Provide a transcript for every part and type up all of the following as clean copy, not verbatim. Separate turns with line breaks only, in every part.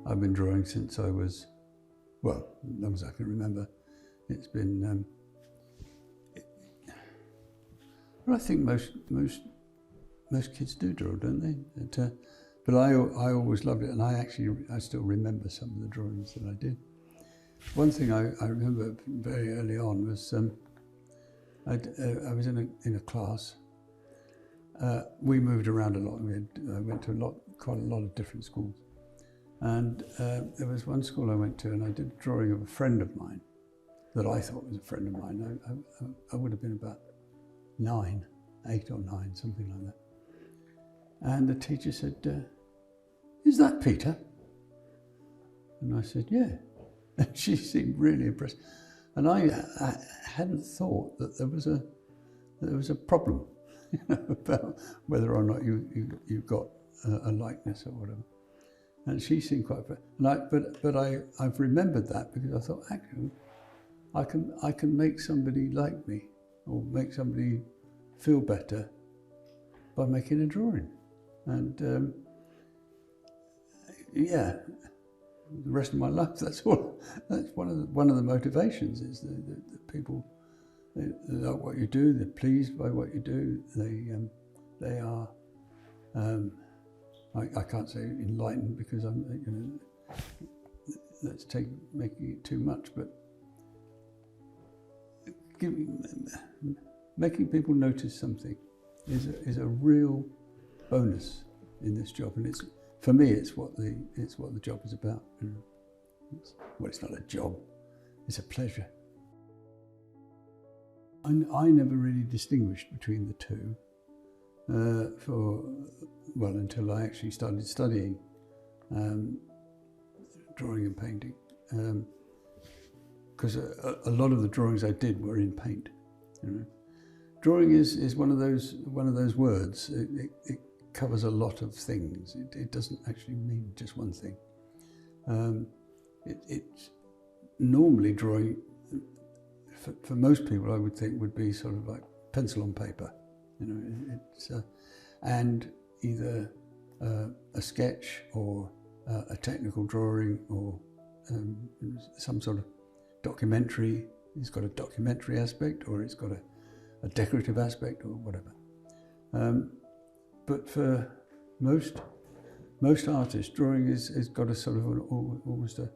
I've been drawing since I was, well, as long as I can remember. It's been, well, I think most kids do draw, don't they? But I always loved it, and I still remember some of the drawings that I did. One thing I remember very early on was I was in a class. We moved around a lot. I went to quite a lot of different schools, and there was one school I went to, and I did a drawing of a friend of mine that I thought was a friend of mine. I would have been about 8 or 9, something like that. And the teacher said, "Is that Peter?" And I said, "Yeah." And she seemed really impressed. And I hadn't thought that there was a problem, about whether or not you got a likeness or whatever. And she seemed quite. But I've remembered that because I thought, actually, I can make somebody like me or make somebody feel better by making a drawing. And yeah, the rest of my life, that's one of the motivations, is that people, they like what you do, they're pleased by what you do, they are, I can't say enlightened because that's making it too much, but making people notice something is a real bonus in this job, and for me it's what the job is about. Well, it's not a job; it's a pleasure. I never really distinguished between the two until I actually started studying drawing and painting, because a lot of the drawings I did were in paint. Drawing is one of those words. It covers a lot of things. It doesn't actually mean just one thing. It's normally drawing, for most people, I would think, would be sort of like pencil on paper. It's and either a sketch or a technical drawing or some sort of documentary. It's got a documentary aspect, or it's got a decorative aspect, or whatever. But for most artists, drawing has got a sort of almost a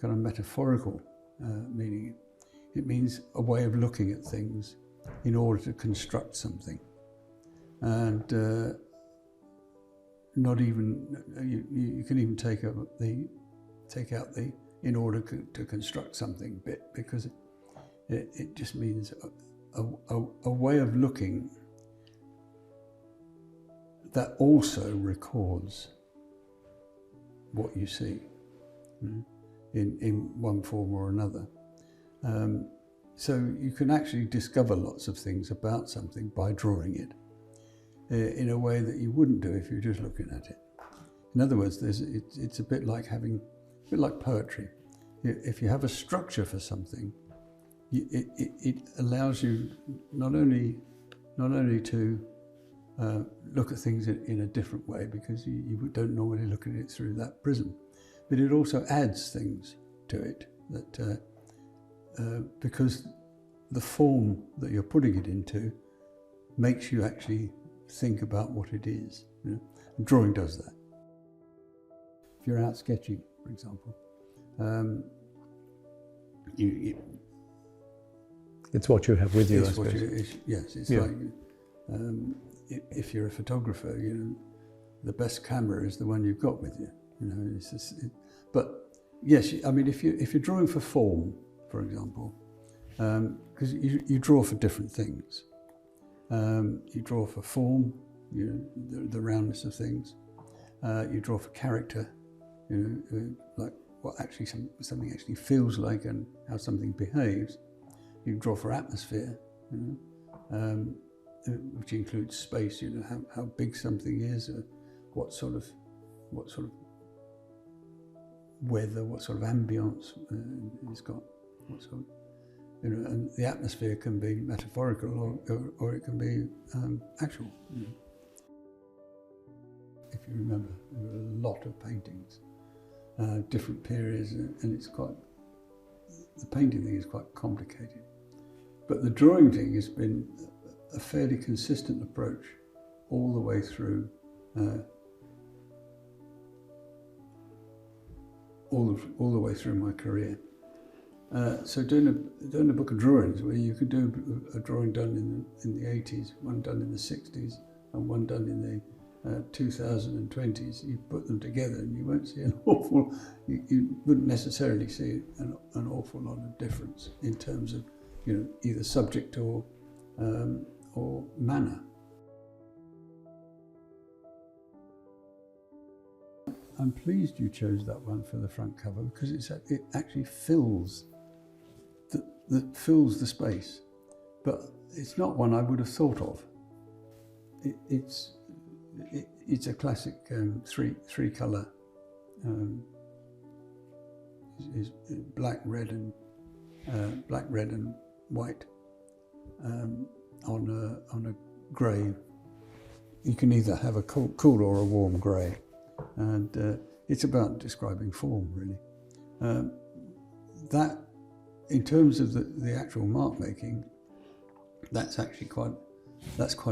kind of metaphorical meaning. It means a way of looking at things in order to construct something, and not even you can even take out the in order to construct something bit, because it just means a way of looking that also records what you see in one form or another. So you can actually discover lots of things about something by drawing it in a way that you wouldn't do if you're just looking at it. In other words, it's a bit like poetry. If you have a structure for something, it allows you not only to look at things in a different way, because you don't normally look at it through that prism, but it also adds things to it that because the form that you're putting it into makes you actually think about what it is. And drawing does that. If you're out sketching, for example,
it's what you have with you, I
it's
suppose.
Yes, it's
Yeah.
like if you're a photographer, the best camera is the one you've got with you. It's just, but yes, I mean, if you're drawing for form, for example, because you draw for different things. You draw for form, the roundness of things. You draw for character, like what actually something actually feels like and how something behaves. You draw for atmosphere, which includes space. How big something is, what sort of weather, what sort of ambience it's got, what sort of, and the atmosphere can be metaphorical or it can be actual. If you remember, there were a lot of paintings different periods, and it's quite, the painting thing is quite complicated. But the drawing thing has been a fairly consistent approach all the way through, all the way through my career. So doing a book of drawings where you could do a drawing done in the 80s, one done in the 60s, and one done in the 2020s, you put them together and you won't see an awful, you wouldn't necessarily see an awful lot of difference in terms of, you know, either subject or manner. I'm pleased you chose that one for the front cover because it actually fills the space, but it's not one I would have thought of. It's a classic three colour, is black, red and white on a grey. You can either have a cool or a warm grey, and it's about describing form really. That, in terms of the actual mark making, that's actually quite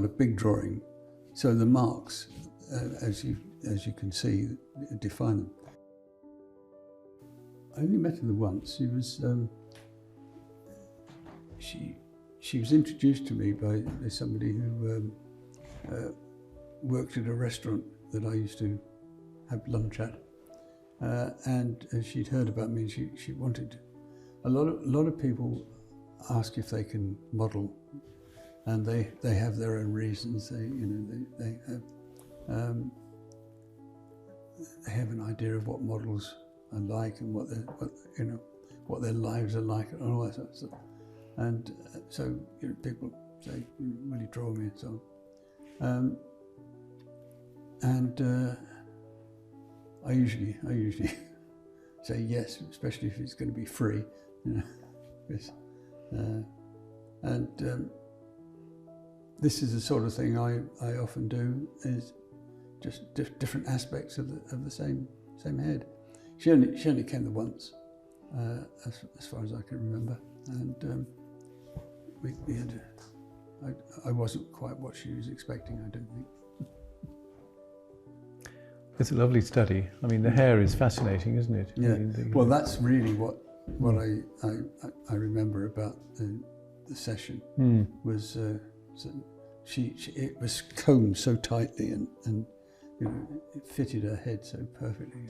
a big drawing. So the marks, as you can see, define them. I only met her once. She was introduced to me by somebody who worked at a restaurant that I used to have lunch at, and she'd heard about me. And she wanted. A lot of people ask if they can model, and they have their own reasons. They have an idea of what models are like and what their lives are like and all that sort of stuff. And so people say, "Will you draw me?" and so on. I usually say yes, especially if it's going to be free. Yes. This is the sort of thing I often do, is just different aspects of the same head. She only came the once, as far as I can remember, and we had. I wasn't quite what she was expecting, I don't think.
It's a lovely study. I mean, the hair is fascinating, isn't it?
Yeah.
I mean,
Well, that's really what I remember about the session was it was combed so tightly and it fitted her head so perfectly.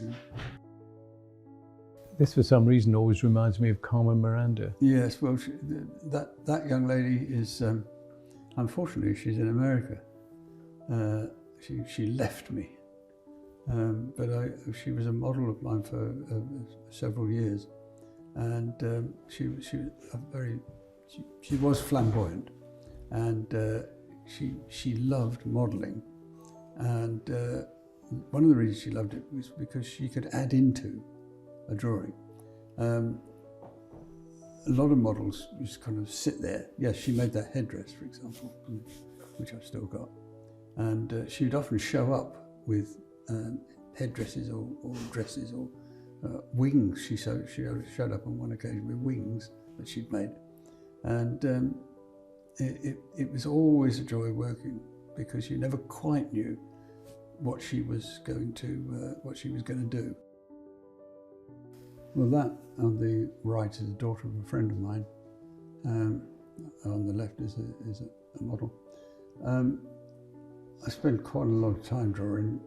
This, for some reason, always reminds me of Carmen Miranda.
Yes. Well, that young lady is unfortunately she's in America. She left me. But she was a model of mine for several years, and she was flamboyant, and she loved modelling, and one of the reasons she loved it was because she could add into a drawing. A lot of models just kind of sit there. Yes, she made that headdress, for example, which I've still got, and she'd often show up with headdresses or dresses or wings. She showed up on one occasion with wings that she'd made, and it was always a joy working because you never quite knew what she was going to do. Well, that on the right is a daughter of a friend of mine. On the left is a model. I spent quite a lot of time drawing.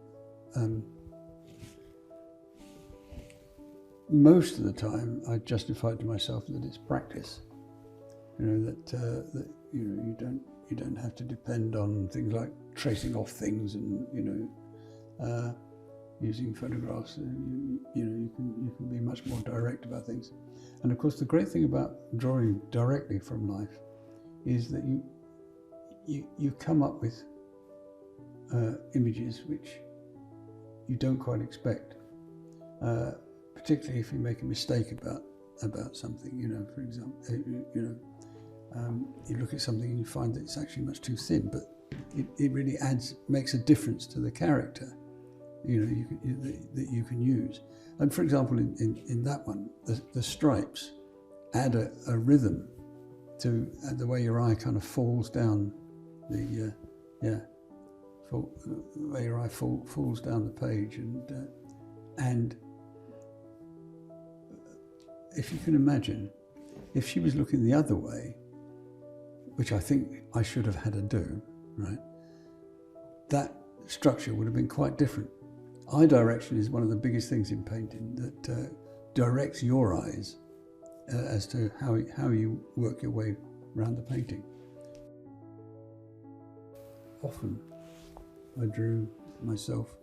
Most of the time, I justified to myself that it's practice. That you don't have to depend on things like tracing off things and using photographs. You can be much more direct about things. And of course, the great thing about drawing directly from life is that you come up with images which you don't quite expect, particularly if you make a mistake about something. For example, you look at something and you find that it's actually much too thin, but it really makes a difference to the character, that you can use. And for example, in that one, the stripes add a rhythm to the way your eye kind of falls down the way your eye falls down the page, and if you can imagine, if she was looking the other way, which I think I should have had her do, right, that structure would have been quite different. Eye direction is one of the biggest things in painting that directs your eyes as to how you work your way around the painting. Often I drew myself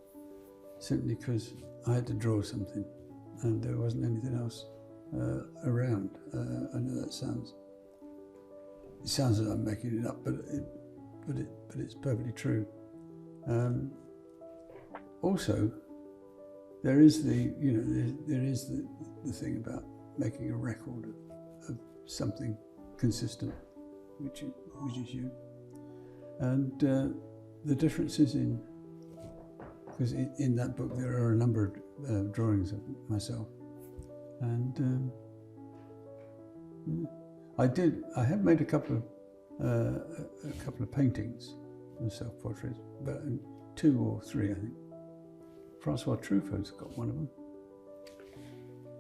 simply because I had to draw something and there wasn't anything else around. I know it sounds as though I'm making it up, but it's perfectly true. Also, there is the thing about making a record of something consistent, which is you, and the differences because in that book there are a number of drawings of myself, and I have made a couple of paintings of self-portraits, but 2 or 3 I think. Francois Truffaut's got one of them.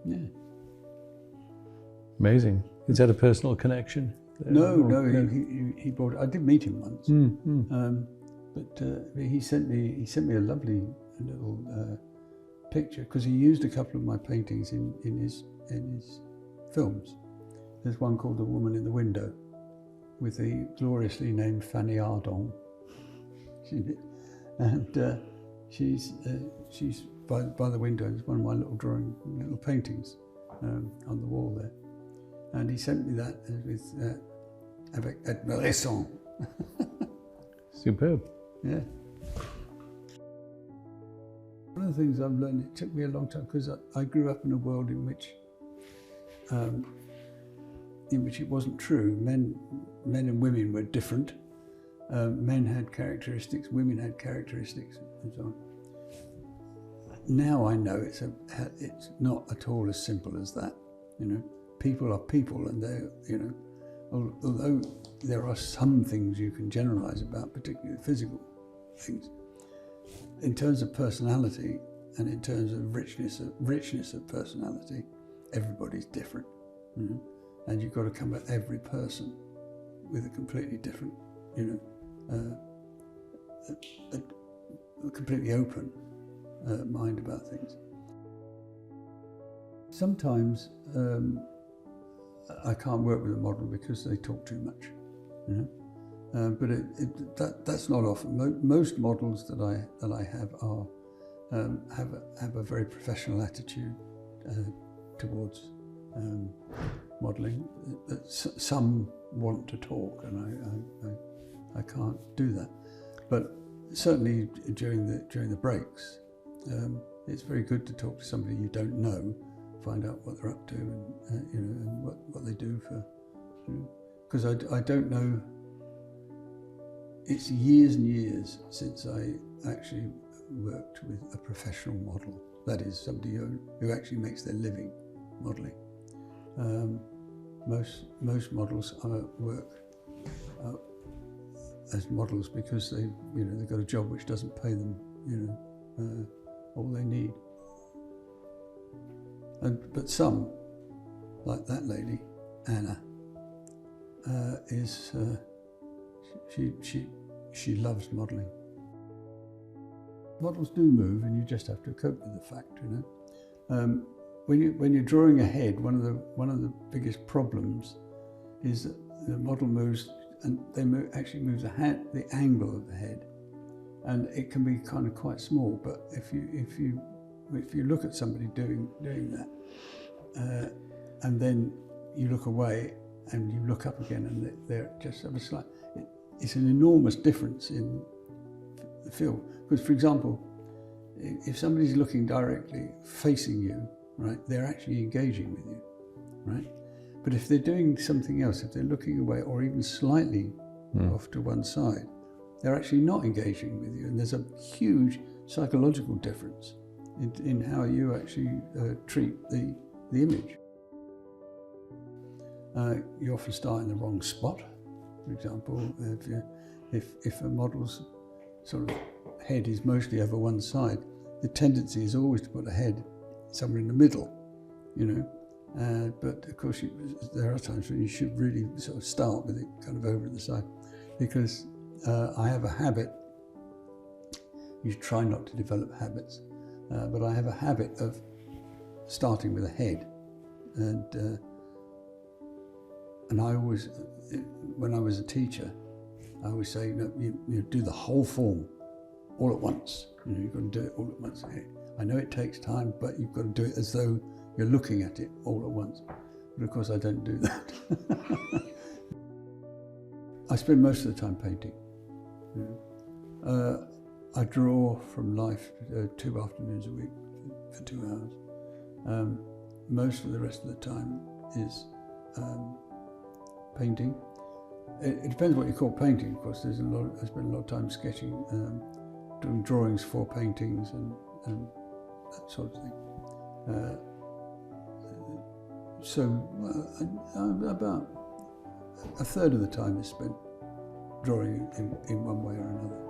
Yeah.
Amazing. Is that a personal connection?
No, he brought it. I did meet him once, but he sent me a lovely little picture, because he used a couple of my paintings in his films. There's one called The Woman in the Window, with the gloriously named Fanny Ardon, and she's by the window. It's one of my little paintings on the wall there. And he sent me that with avec admiration.
Superb.
Yeah. One of the things I've learned, it took me a long time, because I grew up in a world in which it wasn't true. Men and women were different. Men had characteristics, women had characteristics, and so on. Now I know it's not at all as simple as that. People are people, and they're, although there are some things you can generalize about, particularly physical things, in terms of personality and in terms of richness of personality, everybody's different. And you've got to come at every person with a completely different, a completely open mind about things. Sometimes I can't work with a model because they talk too much, but that's not often. Most models that I have have a very professional attitude towards modelling. Some want to talk, and I can't do that. But certainly during the breaks, it's very good to talk to somebody you don't know, find out what they're up to, and what they do for, because I don't know. It's years and years since I actually worked with a professional model. That is, somebody who actually makes their living modelling. Most models work as models because they've got a job which doesn't pay them all they need. But some, like that lady, Anna, she loves modelling. Models do move, and you just have to cope with the fact, When you're drawing a head, one of the biggest problems is that the model moves, and they actually move the angle of the head, and it can be kind of quite small. But if you look at somebody doing that, and then you look away and you look up again, and they're just have a slight. It's an enormous difference in the feel. Because, for example, if somebody's looking directly facing you, right, they're actually engaging with you, right? But if they're doing something else, if they're looking away or even slightly off to one side, they're actually not engaging with you. And there's a huge psychological difference in how you actually treat the image. You often start in the wrong spot. For example, if a model's sort of head is mostly over one side, the tendency is always to put a head somewhere in the middle, you know. But of course, there are times when you should really sort of start with it kind of over at the side, because I have a habit. You try not to develop habits, but I have a habit of starting with a head, and I always, when I was a teacher, I always say, you do the whole form all at once. You know, you've got to do it all at once. I know it takes time, but you've got to do it as though you're looking at it all at once. But of course, I don't do that. I spend most of the time painting. You know. I draw from life 2 afternoons a week for 2 hours. Most of the rest of the time is painting. It depends what you call painting, of course. I spend a lot of time sketching, doing drawings for paintings and that sort of thing. About a third of the time is spent drawing in one way or another.